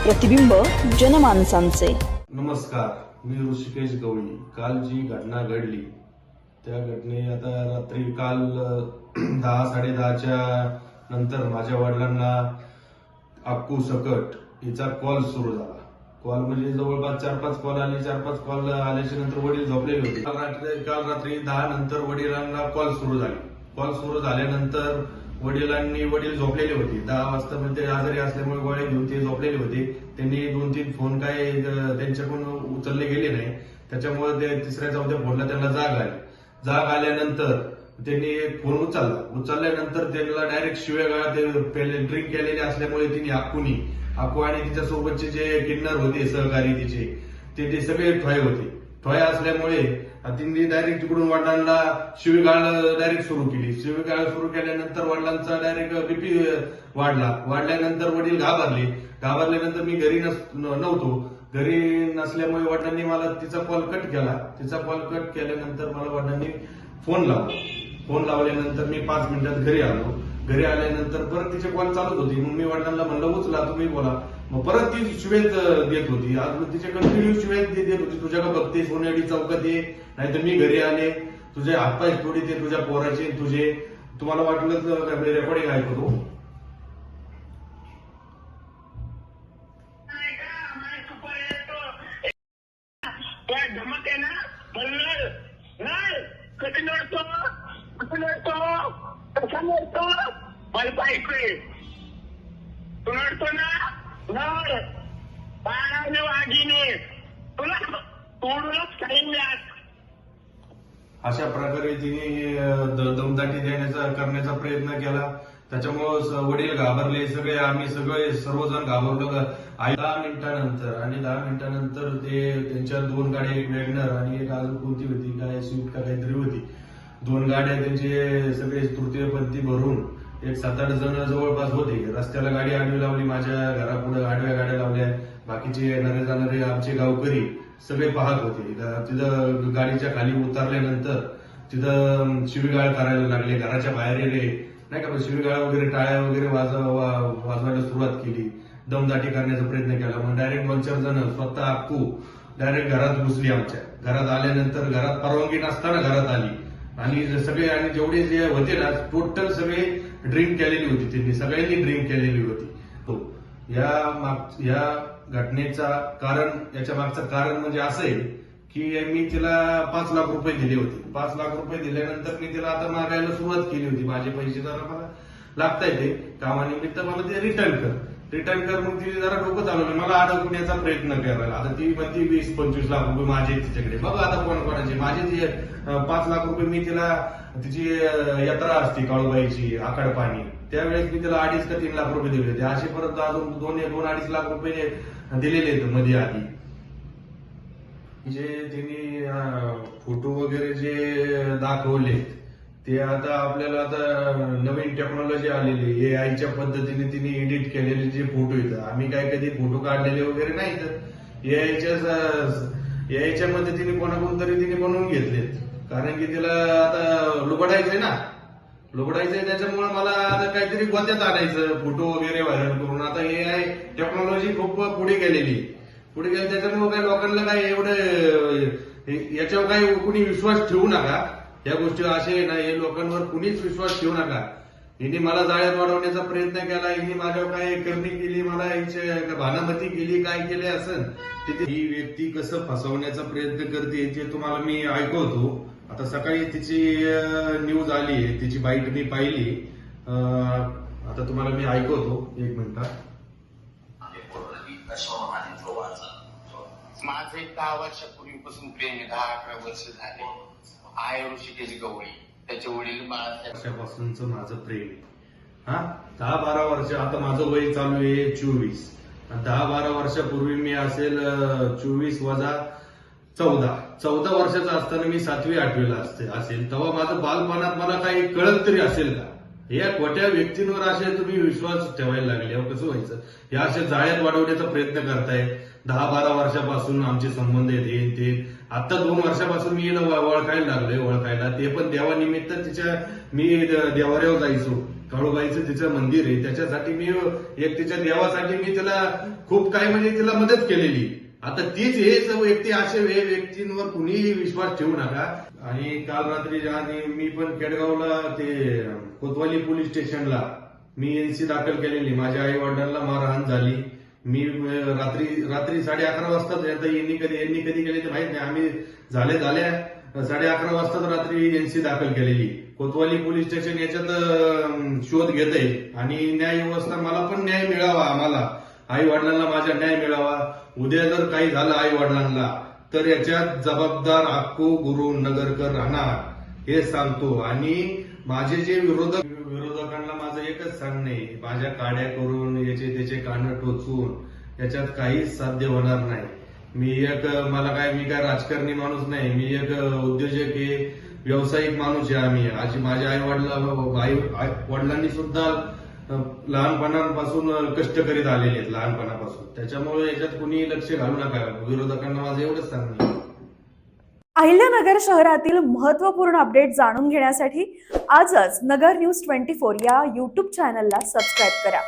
प्रतिबिंब जनमानसांचे. नमस्कार, मी ऋषिकेश गवळी. काल जी घटना घडली त्या घटने आता रात्री काल 10-10:30च्या नंतर माझ्या वडिलांना अक्कू सकट हिचा कॉल सुरू झाला. कॉल म्हणजे जवळपास 4-5 कॉल आले. 4-5 कॉल आल्याच्या नंतर वडील झोपलेले होते. काल रात्री 10 नंतर वडिलांना कॉल सुरू झाले. कॉल सुरू झाल्यानंतर वडील झोपलेले होते. 10 वाजता म्हणजे आजारी असल्यामुळे गोळ्या घेऊन ते झोपलेले होते. त्यांनी 2-3 फोन काय त्यांच्याकडून उचलले गेले नाही. त्याच्यामुळे ते 3-4 फोनला त्यांना जाग आल्यानंतर त्यांनी फोन उचलल्यानंतर त्यांना डायरेक्ट शिवेगाळा. ते ड्रिंक केलेले असल्यामुळे तिने अक्कू आणि तिच्यासोबतचे जे किन्नर होते सहकारी तिचे ते सगळे ठोय असल्यामुळे तिने डायरेक्ट तिकडून वडिलांना शिवीगाळ डायरेक्ट सुरू केली. शिवीगाळ सुरू केल्यानंतर वडिलांचा डायरेक्ट बीपी वाढल्यानंतर वडील घाबरल्यानंतर मी घरी नव्हतो. घरी नसल्यामुळे वडिलांनी मला तिचा कॉल कट केल्यानंतर मला वडिलांनी फोन लावल्यानंतर मी 5 मिनिटात घरी आलो. घरी आल्यानंतर परत तिचे कॉल चालूच होती. मग मी वडिलांना म्हणलं उचला, तुम्ही बोला. मग परत ती शिवेत देत होती. आज तिचे कंटिन्यू शिवेत देत होती. तुझ्याकडे बघते, सोनेवाडी चौकात ये, नाहीतर मी घरी आले, तुझे हातपाय थोडी ते तुझ्या पोराचे तुझे. तुम्हाला वाटलं तर रेकॉर्डिंग ऐकतो. मला ऐकूय तू नडतो ना नड बाळाने वाघिने तुला तोडूनच काही अशा प्रकारे तिने दमदाटी करण्याचा प्रयत्न केला. त्याच्यामुळं वडील घाबरले. आम्ही सर्वजण घाबरलो. 10 मिनिटानंतर ते त्यांच्या 2 गाड्या, एक वॅगनर आणि एक अजून कोणती होती, काय स्विफ्ट का काहीतरी होती, 2 गाड्या त्यांचे सगळे तृतीयपंथी भरून एक 7-8 जण जवळपास होते. रस्त्याला गाडी आडवी लावली. माझ्या घरापुढे आडव्या गाड्या लावल्या. बाकीचे येणारे जाणारे आमचे गावकरी सगळे पाहत होते. तिथं गाडीच्या खाली उतरल्यानंतर तिथं शिवीगाळ करायला लागले. घराच्या बाहेर गेले नाही का, शिवीगाळ वगैरे, टाळ्या वगैरे वाजवायला सुरुवात केली. दमदाटी करण्याचा प्रयत्न केला. मग डायरेक्ट 2-4 जण स्वतः अक्कू डायरेक्ट घरात घुसली. आमच्या घरात आल्यानंतर घरात परवानगी नसताना घरात आली आणि जेवढे जे होते ना टोटल सगळे ड्रिंक केलेली होती. त्यांनी सगळ्यांनी ड्रिंक केलेली होती. या घटनेचा याच्या मागचं कारण म्हणजे असं आहे की मी तिला 5 लाख रुपये दिले होते. 5 लाख रुपये दिल्यानंतर मी तिला आता मागायला सुरुवात केली होती. माझे पैसे जरा मला लागताय ते कामानिमित्त, मला ते रिटर्न कर. मग तिने जरा डोकं चालवलं, मला अडकवण्याचा प्रयत्न करायला. आता ती म्हणती 20-25 लाख रुपये माझे तिच्याकडे. बघा आता कोणाचे माझे 5 लाख रुपये मी तिला, तिची यात्रा असते काळूबाईची आकडपाणी, त्यावेळेस मी तिला 2.5 का 3 लाख रुपये दिले होते. असे परत अजून 2-2.5 लाख रुपये दिलेले आहेत मध्ये आधी. जे तिने फोटो वगैरे जे दाखवले ते आता आपल्याला आता नवीन टेक्नॉलॉजी आलेली, AIच्या पद्धतीने तिने एडिट केलेले जे फोटो येतात. आम्ही काय कधी फोटो काढलेले वगैरे नाही, तर AIच्या मदतीने कोणाकोण तरी तिने बनवून घेतलेत. कारण की तिला आता लुबडायचंय, त्याच्यामुळे मला आता काहीतरी गोत्यात आणायचं फोटो वगैरे व्हायरल करून. आता AI टेक्नॉलॉजी खूप पुढे गेलेली, त्याच्यामुळे काही लोकांना काही एवढं याच्यावर काही कुणी विश्वास ठेवू नका. या गोष्टी असे ना, हे लोकांवर कुणीच विश्वास ठेवू नका. हिने मला जाळ्यात वाढवण्याचा प्रयत्न केला. हिने माझ्यावर काय करणी केली, मला यांची भानामती केली, काय केले असं. ही व्यक्ती कसं फसवण्याचा प्रयत्न करते ते तुम्हाला मी ऐकवतो. आता सकाळी तिची न्यूज आली आहे, तिची बाईट मी पाहिली. आता तुम्हाला मी ऐकवतो, 1 मिनिट. माझे 10 वर्षापूर्वीपासून प्रेम आहे. 10-11 वर्ष झाले. आहे ऋषिकेश गवळी, त्याचे वडील वर्षापासूनच माझं प्रेम आहे. 10-12 वर्ष. आता माझं वय चालू आहे 24. 10-12 वर्षापूर्वी मी असेल 24 वजा 14 वर्षाचा असताना मी 7वी-8वीला असेल. तेव्हा माझं बालपणात मला काही कळत तरी असेल का? या खोट्या व्यक्तींवर असे तुम्ही विश्वास ठेवायला लागले, अहो कसं व्हायचं? या असे जाळ्यात वाढवण्याचा प्रयत्न करताय. 10-12 वर्षापासून आमचे संबंध आहेत ते. आता 2 वर्षापासून मी ओळखायला लागलोय. ते पण देवानिमित्त मी देवाऱ्यावर जायचो. काळूबाईचं तिचं मंदिर आहे, त्याच्यासाठी मी तिच्या देवासाठी मी तिला खूप काही म्हणजे तिला मदत केलेली. आता तीच हे व्यक्ती असे व्यक्तींवर कुणीही विश्वास ठेवू नका. आणि काल रात्री आणि मी पण केडगावला ते कोतवाली पोलीस स्टेशनला मी एनसी दाखल केलेली. माझ्या आई वडिलांना मारहाण झाली. मी रात्री 11:30 वाजता यांनी कधी केले ते माहित नाही. आम्ही झाल्या 11:30 वाजता रात्री एनसी दाखल केलेली. कोतवाली पोलीस स्टेशन याच्यात शोध घेत आहे आणि न्याय व्यवस्था मला पण न्याय मिळावा, आम्हाला आई वडिलांना माझ्या न्याय मिळावा. उद्या जर काही झालं आई वडिलांना तर याच्यात जबाबदार अक्कू गुरु नगरकर राहणार हे सांगतो. आणि माझे जे विरोधकांना माझं एकच सांगणं आहे, माझ्या काड्या करून त्याचे कान टोचून याच्यात काहीच साध्य होणार नाही. मी काय राजकारणी माणूस नाही, मी एक उद्योजक आहे, व्यावसायिक माणूस आहे. आम्ही आज माझ्या आई वडिलांनी सुद्धा लहानपणापासून कष्ट करीत आलेले आहेत लहानपणापासून. त्याच्यामुळे याच्यात कुणी लक्ष घालू नका. विरोधकांना माझं एवढंच सांगणं आहे. अहिल्यानगर शहरातील महत्त्वपूर्ण अपडेट जाणून घेण्यासाठी आजच नगर न्यूज 24 या यूट्यूब चॅनलला सबस्क्राईब करा.